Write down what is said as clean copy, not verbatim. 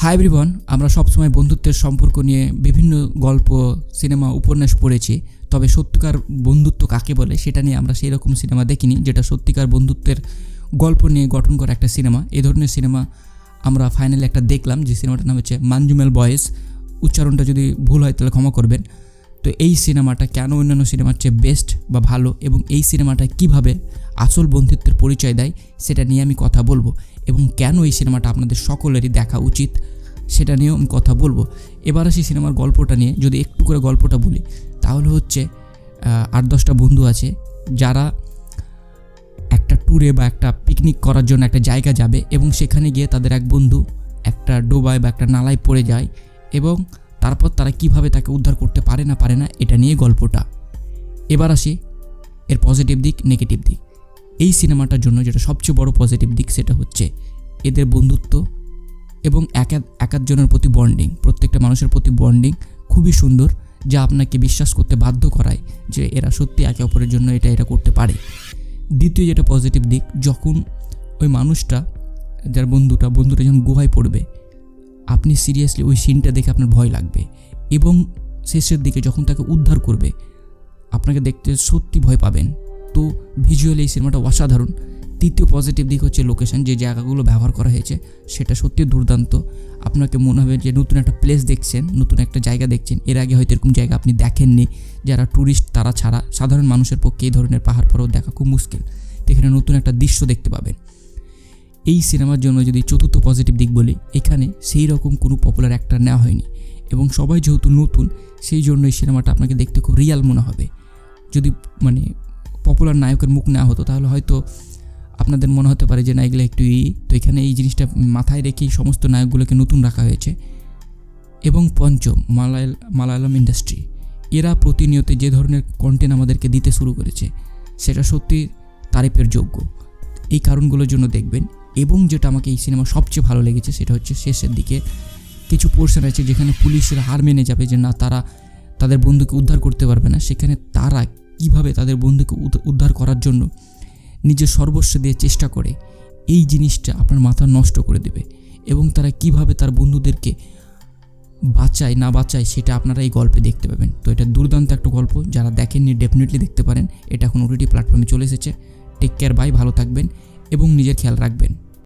Hi everyone, আমরা সবসময় বন্ধুত্বের সম্পর্ক নিয়ে বিভিন্ন গল্প, সিনেমা, উপন্যাস পড়েছি। তবে সত্যিকার বন্ধুত্ব কাকে বলে সেটা নিয়ে আমরা সেই রকম সিনেমা দেখিনি, যেটা সত্যিকার বন্ধুত্বের গল্প নিয়ে গঠন করা একটা সিনেমা। এই ধরনের সিনেমা আমরা ফাইনালি একটা দেখলাম, যে সিনেমাটার নাম হচ্ছে মানজুমেল বয়েজ। উচ্চারণটা যদি ভুল হয় তাহলে ক্ষমা করবেন। তো এই সিনেমাটা কেন অন্যান্য সিনেমার চেয়ে বেস্ট বা ভালো, এবং এই সিনেমাটা কিভাবে আসল বন্ধুত্বের পরিচয় দেয় সেটা নিয়ে আমি কথা বলবো, এবং কেন এই সিনেমাটা আপনাদের সকলেরই দেখা উচিত সেটা নিয়েও আমি কথা বলবো। এবার আসি সিনেমার গল্পটা নিয়ে। যদি একটু করে গল্পটা বলি তাহলে হচ্ছে 8-10টা বন্ধু আছে যারা একটা ট্যুরে বা একটা পিকনিক করার জন্য একটা জায়গা যাবে, এবং সেখানে গিয়ে তাদের এক বন্ধু একটা ডোবায় বা একটা নালায় পড়ে যায়, এবং তারপর তারা কিভাবে তাকে উদ্ধার করতে পারে না এটা নিয়ে গল্পটা। এবার আসি এর পজিটিভ দিক, নেগেটিভ দিক। এই সিনেমাটার জন্য যেটা সবচেয়ে বড় পজিটিভ দিক সেটা হচ্ছে এদের বন্ধুত্ব এবং একজনের প্রতি বন্ডিং, প্রত্যেকটা মানুষের প্রতি বন্ডিং খুবই সুন্দর, যা আপনাকে বিশ্বাস করতে বাধ্য করায় যে এরা সত্যি একে অপরের জন্য এটা করতে পারে। দ্বিতীয় যেটা পজিটিভ দিক, যখন ওই মানুষটা যার বন্ধুটা যখন গুহায় পড়বে, আপনি সিরিয়াসলি ওই সিনটা দেখে আপনার ভয় লাগবে, এবং শেষের দিকে যখন তাকে উদ্ধার করবে আপনাকে দেখতে সত্যি ভয় পাবেন। তো ভিজুয়ালি এই সিনেমাটা অসাধারণ। তৃতীয় পজিটিভ দিক হচ্ছে লোকেশন, যে জায়গাগুলো ব্যবহার করা হয়েছে সেটা সত্যি দুর্দান্ত। আপনাকে মনে হবে যে নতুন একটা প্লেস দেখছেন, নতুন একটা জায়গা দেখছেন। এর আগে হয়তো এরকম জায়গা আপনি দেখেননি। যারা ট্যুরিস্ট তারা ছাড়া সাধারণ মানুষের পক্ষে এই ধরনের পাহাড় পর্বত দেখা খুব মুশকিল। তো এখানে নতুন একটা দৃশ্য দেখতে পাবেন। এই সিনেমার জন্য যদি চতুর্থ পজিটিভ দিক বলি, এখানে সেই রকম কোনো পপুলার অ্যাক্টর নেওয়া হয়নি, এবং সবাই যেহেতু নতুন সেই জন্য এই সিনেমাটা আপনাকে দেখতে খুব রিয়াল মনে হবে। যদি পপুলার নায়কের মুখ নেওয়া হতো তাহলে হয়তো আপনাদের মনে হতে পারে যে না এগুলো একটু তো এখানে এই জিনিসটা মাথায় রেখেই সমস্ত নায়কগুলোকে নতুন রাখা হয়েছে। এবং পঞ্চম, মালায়ালাম ইন্ডাস্ট্রি, এরা প্রতিনিয়ত যে ধরনের কন্টেন্ট আমাদেরকে দিতে শুরু করেছে সেটা সত্যি তারিফের যোগ্য। এই কারণগুলোর জন্য দেখবেন। এবং যেটা আমাকে এই সিনেমা সবচেয়ে ভালো লেগেছে সেটা হচ্ছে শেষের দিকে কিছু পোর্শন আছে যেখানে পুলিশের হার মেনে যাবে যে না, তারা তাদের বন্ধুকে উদ্ধার করতে পারবে না। সেখানে তারা কিভাবে তাদের বন্ধুকে উদ্ধার করার জন্য নিজের সর্বস্ব দিয়ে চেষ্টা করে, এই জিনিসটা আপনার মাথা নষ্ট করে দেবে। এবং তারা কিভাবে তার বন্ধুদেরকে বাঁচায় না বাঁচায় সেটা আপনারা এই গল্পে দেখতে পাবেন। তো এটা দুর্দান্ত একটা গল্প, যারা দেখেননি ডেফিনেটলি দেখতে পারেন। এটা এখন ওটিটি প্ল্যাটফর্মে চলে এসেছে। টেক কেয়ার, বাই, ভালো থাকবেন এবং নিজের খেয়াল রাখবেন।